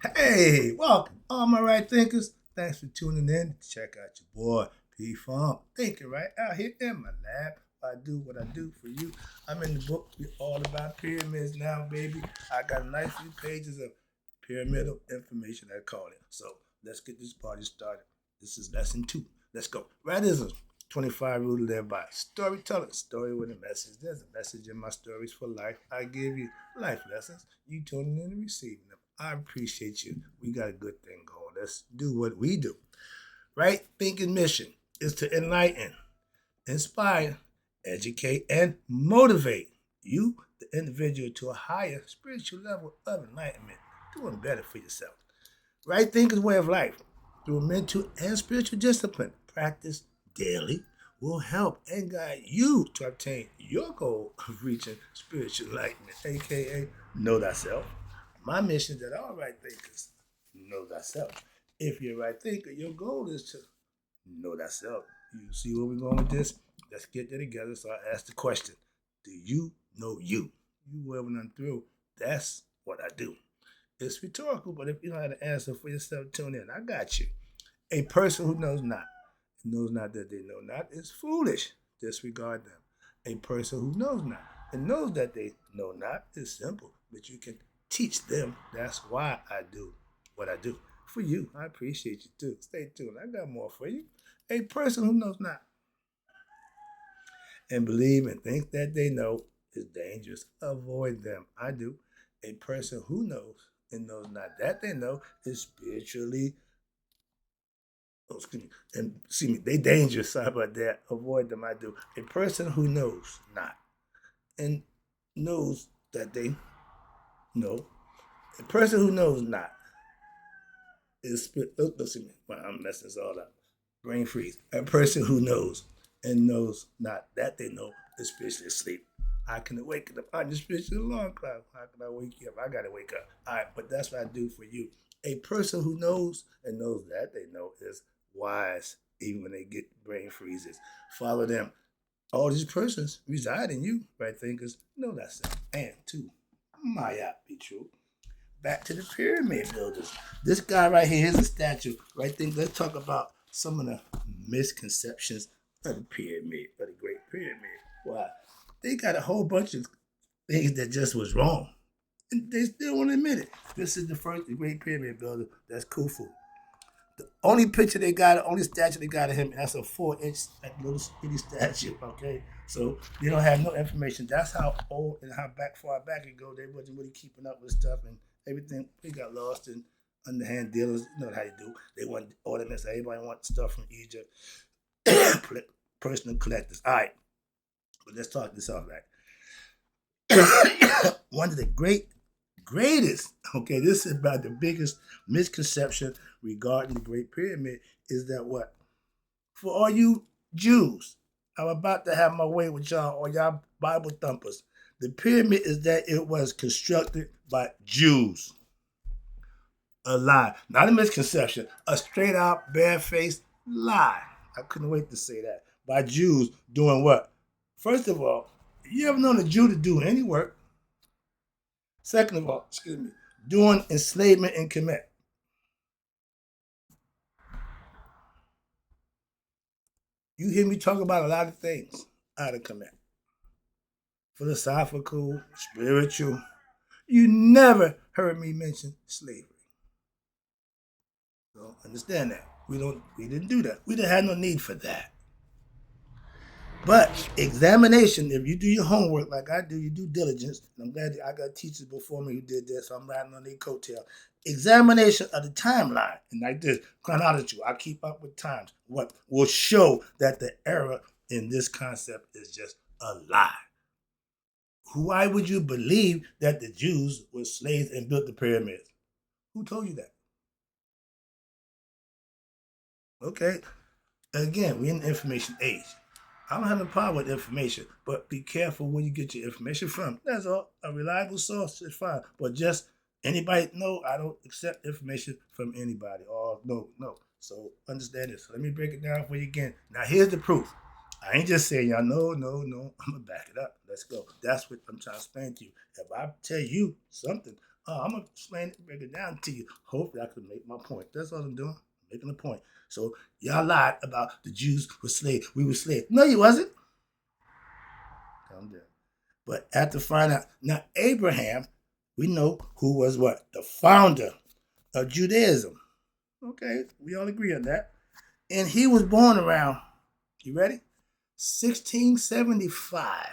Hey, welcome, all my right thinkers. Thanks for tuning in. Check out your boy P Funk, thinking right out here in my lab. I do what I do for you. I'm in the book. We all about pyramids now, baby. I got a nice few pages of pyramidal information. I call it. So let's get this party started. This is lesson 2. Let's go. Radism. 25 rule to live by. Storytelling. Story with a message. There's a message in my stories for life. I give you life lessons. You tuning in and receiving them. I appreciate you. We got a good thing going. Let's do what we do. Right thinking mission is to enlighten, inspire, educate, and motivate you, the individual, to a higher spiritual level of enlightenment, doing better for yourself. Right thinking way of life through mental and spiritual discipline. Practice daily will help and guide you to obtain your goal of reaching spiritual enlightenment, aka know thyself. My mission is that all right thinkers know thyself. If you're a right thinker, your goal is to know thyself. You see where we're going with this? Let's get there together. So I ask the question: do you know you? You whoever done through. That's what I do. It's rhetorical, but if you don't have the answer for yourself, tune in. I got you. A person who knows not that they know not, is foolish. Disregard them. A person who knows not and knows that they know not is simple, but you can teach them. That's why I do what I do. For you, I appreciate you too. Stay tuned. I got more for you. A person who knows not and believe and think that they know is dangerous. Avoid them. I do. A person who knows and knows not that they know is spiritually, and see me, they dangerous. Sorry about that. Avoid them. I do. A person who knows not and knows that they know. A person who knows not is listen me. Well, I'm messing this all up. Brain freeze. A person who knows and knows not that they know is spiritually asleep. I can wake up. I just spiritual alarm clock. How can I wake you up? I gotta wake up. All right, but that's what I do for you. A person who knows and knows that they know is wise, even when they get brain freezes. Follow them. All these persons reside in you, right thinkers. Know that self. And two, Maya be true. Back to the pyramid builders. This guy right here is a statue. Right think. Let's talk about some of the misconceptions of the pyramid, of the Great Pyramid. Why? They got a whole bunch of things that just was wrong. And they still won't admit it. This is the first Great Pyramid builder. That's Khufu. The only picture they got, the only statue they got of him, that's a 4-inch like little skinny statue. Okay, so they don't have no information. That's how old and how far back it go. They wasn't really keeping up with stuff and everything. They got lost in underhand dealers. You know how they do. They want ornaments. Everybody wants stuff from Egypt. Personal collectors. All right, but let's talk this off right. One of the greatest, okay, this is about the biggest misconception regarding the Great Pyramid is that what? For all you Jews, I'm about to have my way with y'all, or y'all Bible thumpers. The pyramid is that it was constructed by Jews. A lie. Not a misconception. A straight out, barefaced lie. I couldn't wait to say that. By Jews doing what? First of all, you ever known a Jew to do any work? Second of all, excuse me, doing enslavement in Kemet. You hear me talk about a lot of things out of Kemet. Philosophical, spiritual. You never heard me mention slavery. So understand that. We didn't do that. We didn't have no need for that. But examination, if you do your homework like I do, you do diligence. And I'm glad I got teachers before me who did that, so I'm riding on their coattail. Examination of the timeline, and like this, chronology, I keep up with times. What will show that the error in this concept is just a lie. Why would you believe that the Jews were slaves and built the pyramids? Who told you that? Okay. Again, we're in the information age. I don't have a problem with information, but be careful where you get your information from. That's all. A reliable source is fine. But just anybody, no, I don't accept information from anybody. Oh, no, no. So understand this. So let me break it down for you again. Now, here's the proof. I ain't just saying, y'all, no, no. I'm going to back it up. Let's go. That's what I'm trying to explain to you. If I tell you something, I'm gonna explain it, break it down to you. Hopefully, I can make my point. That's all I'm doing, making a point. So y'all lied about the Jews were slaves. We were slaves. No, you wasn't. Calm down. But after finding out, now Abraham, we know who was what the founder of Judaism. Okay, we all agree on that. And he was born around. You ready? 1675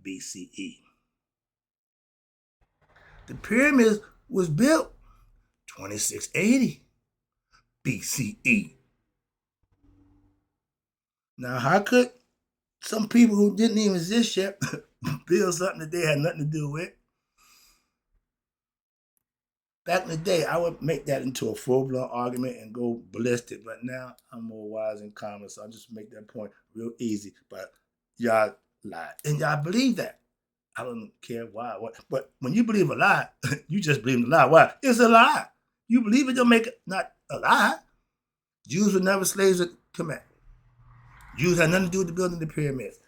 BCE. The pyramids was built 2680 BCE. Now, how could some people who didn't even exist yet build something that they had nothing to do with? Back in the day, I would make that into a full-blown argument and go ballistic, but now I'm more wise and calmer, so I'll just make that point real easy. But y'all lie, and y'all believe that. I don't care why. What, but when you believe a lie, you just believe the lie. Why? It's a lie. You believe it, don't make it not a lie. Jews were never slaves at Kemet. Jews had nothing to do with the building of the pyramids.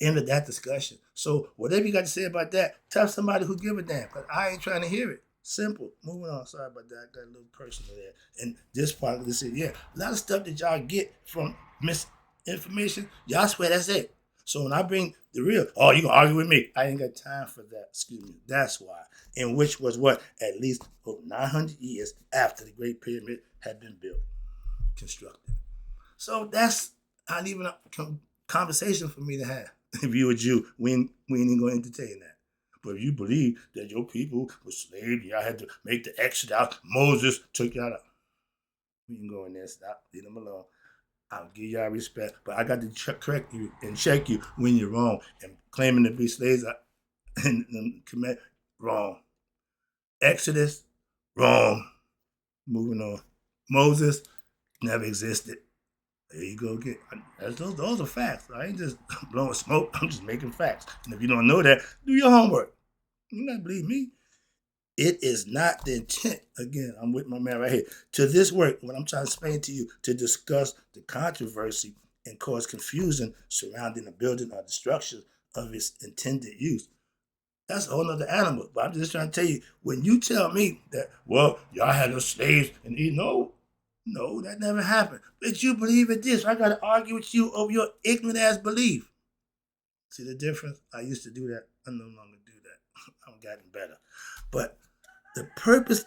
End of that discussion. So whatever you got to say about that, tell somebody who give a damn, because I ain't trying to hear it. Simple. Moving on. Sorry about that. I got a little personal there. And this part of this is, yeah, a lot of stuff that y'all get from misinformation, y'all swear that's it. So when I bring the real, oh, you gonna argue with me? I ain't got time for that. Excuse me. That's why. And which was what? At least over 900 years after the Great Pyramid had been built, constructed. So that's not even a conversation for me to have. If you a Jew, we ain't even gonna entertain that. But if you believe that your people were slaves, y'all had to make the exit out, Moses took y'all out. We can go in there, stop, leave them alone. I'll give y'all respect, but I got to correct you and check you when you're wrong. And claiming to be slaves and commit wrong. Exodus, wrong. Moving on. Moses never existed. There you go again. Those are facts. I ain't just blowing smoke. I'm just making facts. And if you don't know that, do your homework. You don't believe me. It is not the intent, again, I'm with my man right here, to this work, what I'm trying to explain to you, to discuss the controversy and cause confusion surrounding the building or the structure of its intended use. That's a whole other animal. But I'm just trying to tell you, when you tell me that, well, y'all had those slaves and no, that never happened. But you believe in this. I got to argue with you over your ignorant ass belief. See the difference? I used to do that. I no longer do that. I'm getting better. But the purpose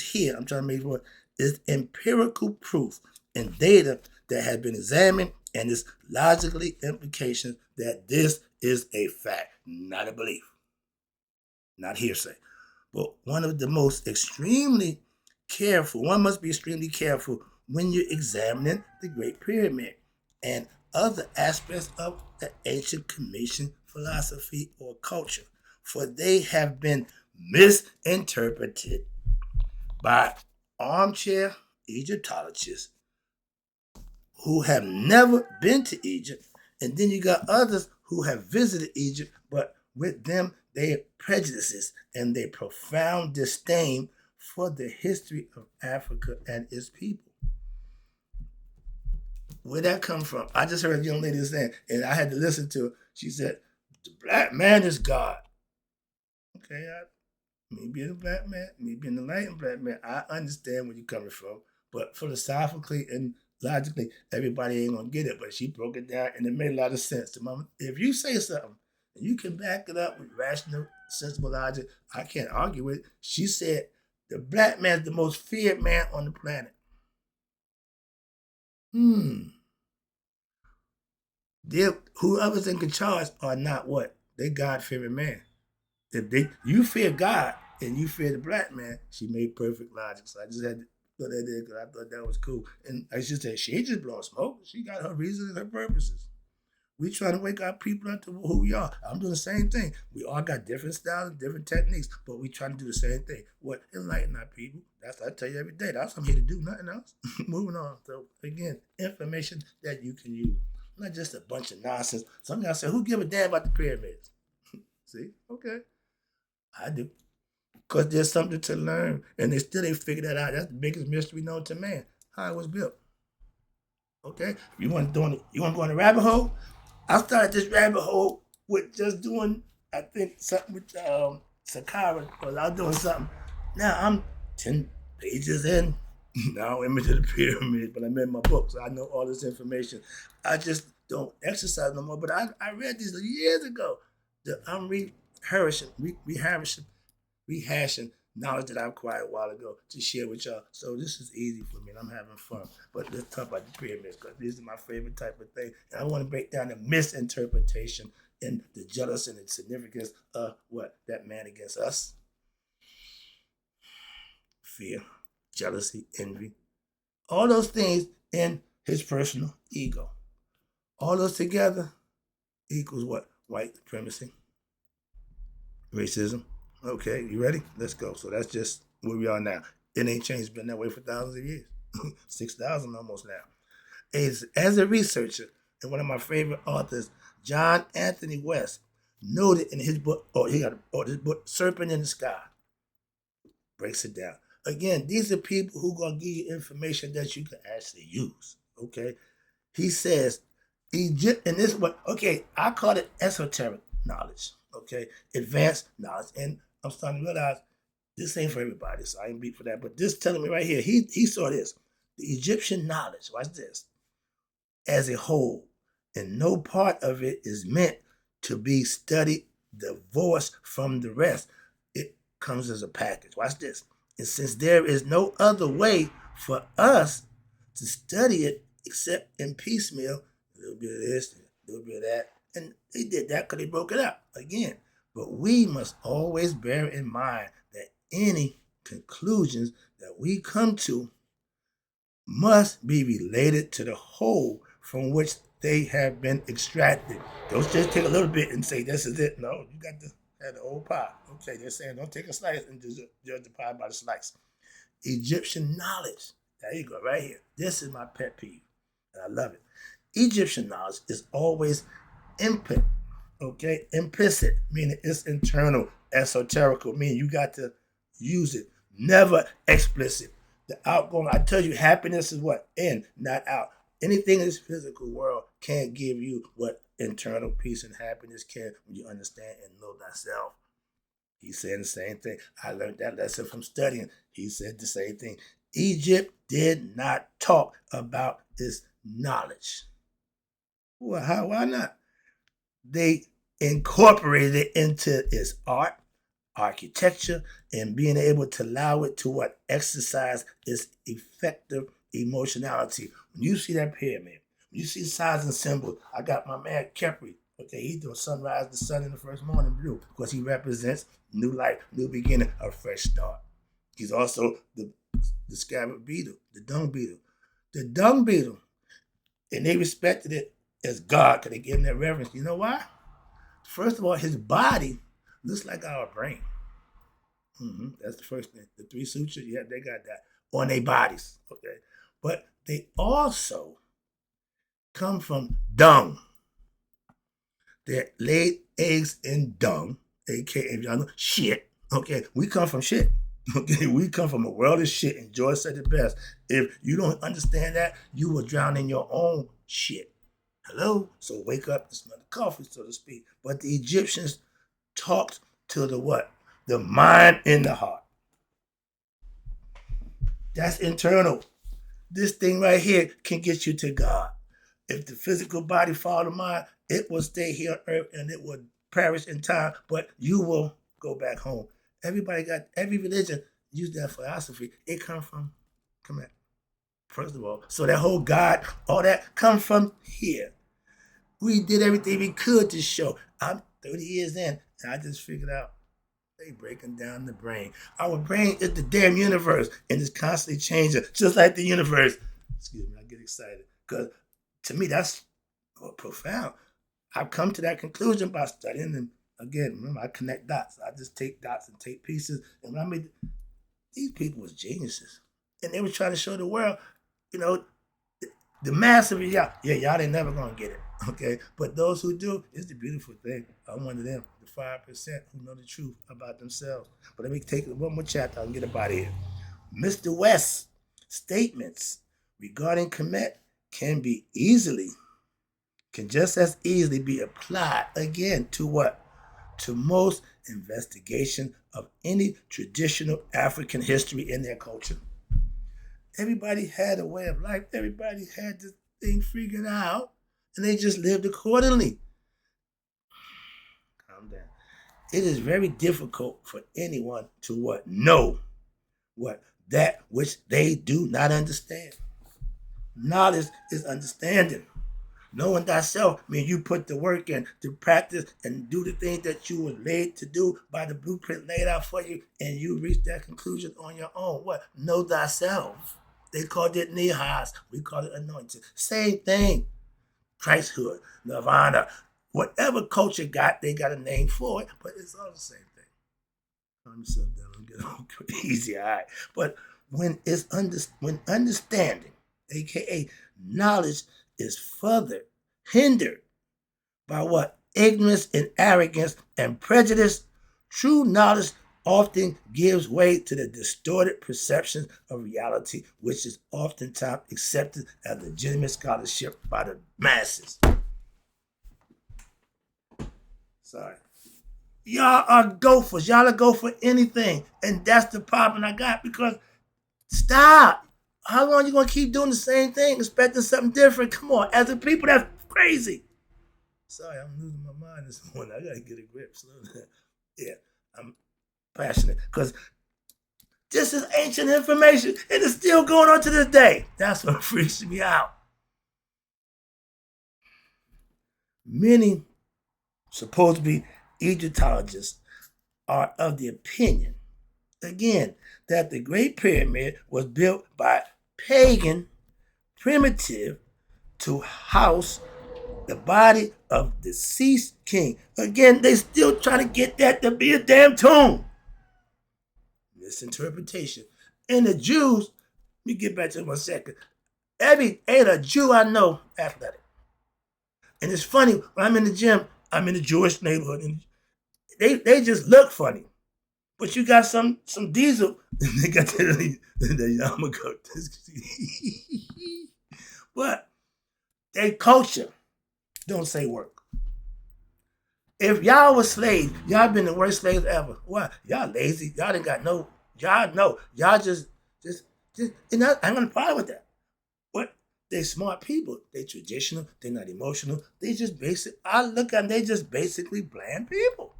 here, I'm trying to make sure, is empirical proof and data that have been examined and is logically implication that this is a fact, not a belief, not hearsay. But one must be extremely careful when you're examining the Great Pyramid and other aspects of the ancient Commission philosophy or culture, for they have been misinterpreted by armchair Egyptologists who have never been to Egypt, and then you got others who have visited Egypt, but with them their prejudices and their profound disdain for the history of Africa and its people. Where'd that come from? I just heard a young lady saying, and I had to listen to her. She said, the black man is God. Okay, me being a black man, me being a enlightened black man, I understand where you're coming from. But philosophically and logically, everybody ain't gonna get it. But she broke it down and it made a lot of sense to mama. If you say something and you can back it up with rational, sensible logic, I can't argue with it. She said the black man is the most feared man on the planet. Whoever's in charge are not what? They God-fearing man. If you fear God and you fear the black man, she made perfect logic. So I just had to put that in because I thought that was cool. And I just said, she ain't just blowing smoke. She got her reasons and her purposes. We trying to wake our people up to who we are. I'm doing the same thing. We all got different styles, different techniques, but we trying to do the same thing. What? Enlighten our people. That's what I tell you every day. That's what I'm here to do, nothing else. Moving on. So again, information that you can use. Not just a bunch of nonsense. Some of y'all say, who give a damn about the pyramids? See? Okay. I do. Because there's something to learn. And they still ain't figured that out. That's the biggest mystery known to man. How it was built. Okay? You want to go on a rabbit hole? I started this rabbit hole with just doing, I think, something with Sakara, because I was doing something. Now I'm 10 pages in. Now I'm into the pyramid, but I'm in my book, so I know all this information. I just don't exercise no more. But I read these years ago. I'm rehashing knowledge that I acquired a while ago to share with y'all. So this is easy for me, and I'm having fun. But let's talk about the pyramids, because these are my favorite type of thing. And I want to break down the misinterpretation and the jealousy and the significance of what? That man against us. Fear, jealousy, envy. All those things in his personal ego. All those together equals what? White supremacy, racism. Okay, you ready? Let's go. So that's just where we are now. It ain't changed. It's been that way for thousands of years. 6,000 almost now. As a researcher and one of my favorite authors, John Anthony West, noted in his book, his book, Serpent in the Sky, breaks it down. Again, these are people who gonna give you information that you can actually use. Okay, he says Egypt, and this is what, okay, I call it esoteric knowledge. Okay, advanced knowledge, and I'm starting to realize this ain't for everybody, so I ain't beat for that. But this telling me right here, he saw this. The Egyptian knowledge, watch this, as a whole, and no part of it is meant to be studied divorced from the rest. It comes as a package. Watch this. And since there is no other way for us to study it except in piecemeal, a little bit of this, a little bit of that, and they did that because they broke it up again. But we must always bear in mind that any conclusions that we come to must be related to the whole from which they have been extracted. Don't just take a little bit and say this is it. No, you got to have the whole pie. Okay, they're saying don't take a slice and judge the pie by the slice. Egyptian knowledge. There you go, right here. This is my pet peeve, and I love it. Egyptian knowledge is always implicit, okay? Implicit, meaning it's internal, esoterical, meaning you got to use it. Never explicit. The outgoing, I tell you, happiness is what? In, not out. Anything in this physical world can't give you what internal peace and happiness can when you understand and know thyself. He's saying the same thing. I learned that lesson from studying. He said the same thing. Egypt did not talk about its knowledge. Well, why not? They incorporated it into its art, architecture, and being able to allow it to what? Exercise its effective emotionality. When you see that pyramid, when you see signs and symbols, I got my man Kepri. Okay, he's doing sunrise, the sun in the first morning blue, because he represents new life, new beginning, a fresh start. He's also the scarab beetle, the dung beetle. The dung beetle, and they respected it as God because they gave him that reverence. You know why? First of all, his body looks like our brain. That's the first thing. The three sutras, yeah, they got that on their bodies. Okay, but they also come from dung. They laid eggs in dung, aka if y'all know shit. Okay, we come from shit. Okay, we come from a world of shit, and George said it best. If you don't understand that, you will drown in your own shit. Hello? So wake up and smell the coffee, so to speak. But the Egyptians talked to the what? The mind and the heart. That's internal. This thing right here can get you to God. If the physical body follow the mind, it will stay here on earth and it will perish in time, but you will go back home. Every religion use that philosophy. It come here. First of all, so that whole God, all that come from here. We did everything we could to show. I'm 30 years in, and I just figured out they breaking down the brain. Our brain is the damn universe, and it's constantly changing, just like the universe. Excuse me, I get excited. Because to me, that's profound. I've come to that conclusion by studying them. Again, remember, I connect dots. I just take dots and take pieces. And when I made these people was geniuses. And they were trying to show the world, you know, the mass of y'all, y'all ain't never gonna get it, okay? But those who do, it's the beautiful thing. I'm one of them, the 5% who know the truth about themselves. But let me take one more chapter and get up out of here. Mr. West's statements regarding Kemet can just as easily be applied again to what? to most investigation of any traditional African history in their culture. Everybody had a way of life. Everybody had this thing figured out, and they just lived accordingly. Calm down. It is very difficult for anyone to what know what that which they do not understand. Knowledge is understanding. Knowing thyself means you put the work in to practice and do the things that you were laid to do by the blueprint laid out for you, and you reach that conclusion on your own. What? Know thyself. They called it nihas. We call it anointing. Same thing. Christhood, nirvana, whatever culture got, they got a name for it, but it's all the same thing. Calm yourself down, don't get all crazy, all right. But when understanding, aka knowledge, is further hindered by what? Ignorance and arrogance and prejudice, true knowledge often gives way to the distorted perceptions of reality, which is oftentimes accepted as legitimate scholarship by the masses. Sorry. Y'all are gophers. Y'all are go for anything. And that's the problem I got, because stop. How long you going to keep doing the same thing, expecting something different? Come on. As a people, that's crazy. Sorry, I'm losing my mind this morning. I got to get a grip. Slow down. Yeah, I'm passionate because this is ancient information and it's still going on to this day. That's what freaks me out. Many supposed to be Egyptologists are of the opinion, again, that the Great Pyramid was built by pagan, primitive, to house the body of deceased king. Again, they still trying to get that to be a damn tomb. Misinterpretation. And the Jews, let me get back to it 1 second. Ain't a Jew I know athletic. And it's funny, when I'm in the gym, I'm in the Jewish neighborhood, and they just look funny. But you got some diesel, they got the yarmulke. But they culture don't say work. If y'all was slaves, y'all been the worst slaves ever. Why? Y'all lazy. Y'all didn't got no. Y'all know. Y'all just. And I'm gonna problem with that. But they smart people. They traditional. They're not emotional. They just basic. I look at them. They just basically bland people.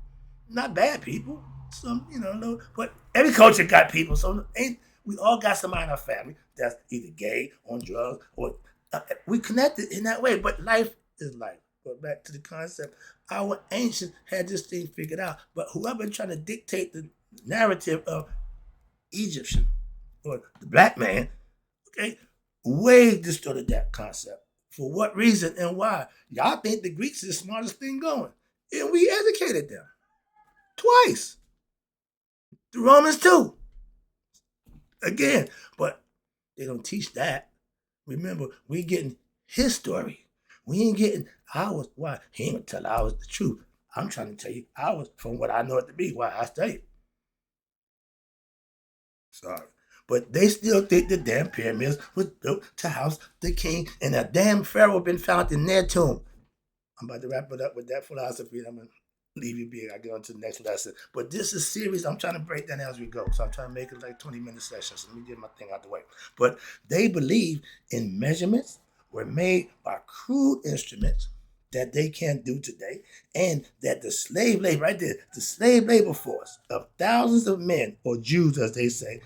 Not bad people. Some, no. But every culture got people. So we all got somebody in our family that's either gay, on drugs, or we connected in that way. But life is life. But back to the concept, our ancients had this thing figured out. But whoever trying to dictate the narrative of Egyptian or the black man, okay, way distorted that concept. For what reason and why? Y'all think the Greeks is the smartest thing going. And we educated them. Twice. The Romans too. Again. But they don't teach that. Remember, we getting his story. We ain't getting ours. Why? He ain't gonna tell ours the truth. I'm trying to tell you ours from what I know it to be. Why? I studied. Sorry. But they still think the damn pyramids was built to house the king, and a damn pharaoh been found in their tomb. I'm about to wrap it up with that philosophy, and I'm gonna leave you be. I get on to the next lesson. But this is series. I'm trying to break down as we go. So I'm trying to make it like 20-minute sessions. So let me get my thing out the way. But they believe in measurements were made by crude instruments that they can't do today, and that the slave labor, right there, the slave labor force of thousands of men, or Jews as they say,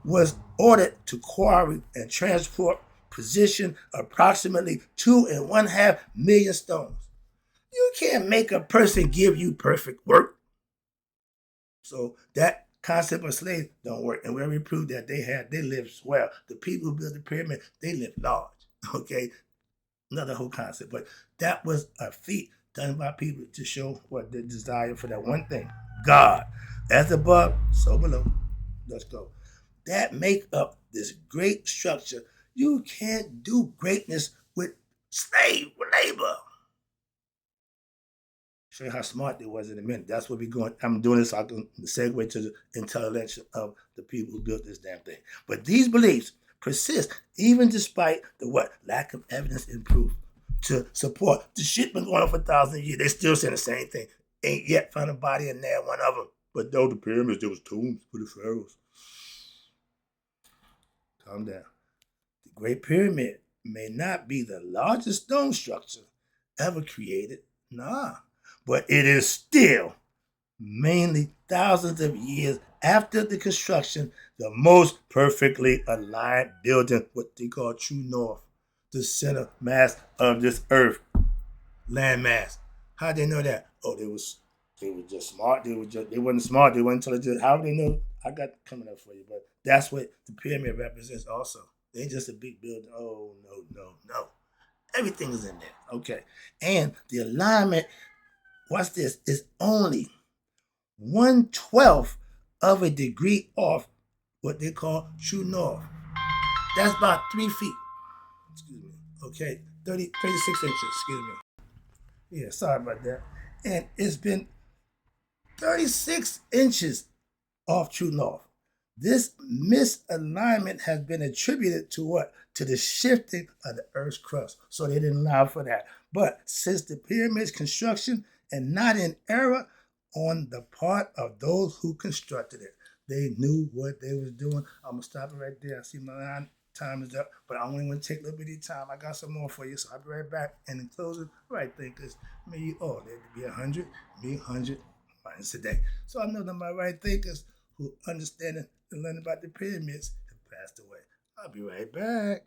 was ordered to quarry and transport position approximately 2.5 million stones. You can't make a person give you perfect work. So that concept of slave don't work. And we already proved that they lived well. The people who built the pyramid, they lived large. Okay, another whole concept, but that was a feat done by people to show what their desire for that one thing. God, as above, so below. Let's go. That make up this great structure. You can't do greatness with slave labor. Show you how smart they was in a minute. That's what we're going. I'm doing this so I can segue to the intelligence of the people who built this damn thing. But these beliefs persist even despite the lack of evidence and proof to support the shit been going on for 1,000 years. They still saying the same thing. Ain't yet found a body in there, one of them. But though the pyramids, there was tombs for the pharaohs. Calm down. The Great Pyramid may not be the largest stone structure ever created, nah, but it is still, mainly thousands of years after the construction, the most perfectly aligned building, what they call true north, the center mass of this earth, land mass. How'd they know that? Oh, they were just smart. They weren't smart. They weren't intelligent. How would they know? I got coming up for you, but that's what the pyramid represents. Also, they ain't just a big building. Oh no, no, no. Everything is in there. Okay, and the alignment. Watch this. Is only 1/12 of a degree off what they call true north. That's about 3 feet. Excuse me. Okay, 36 inches. Excuse me. Yeah, sorry about that. And it's been 36 inches off true north. This misalignment has been attributed to what? To the shifting of the Earth's crust. So they didn't allow for that. But since the pyramid's construction and not in error on the part of those who constructed it, they knew what they was doing. I'm gonna stop it right there. I see my time is up, but I only want to take a little bit of time. I got some more for you, so I'll be right back. And in closing, right thinkers, may you all there to be 100, me 100 minus a day. So I know that my right thinkers who understand and learn about the pyramids have passed away. I'll be right back.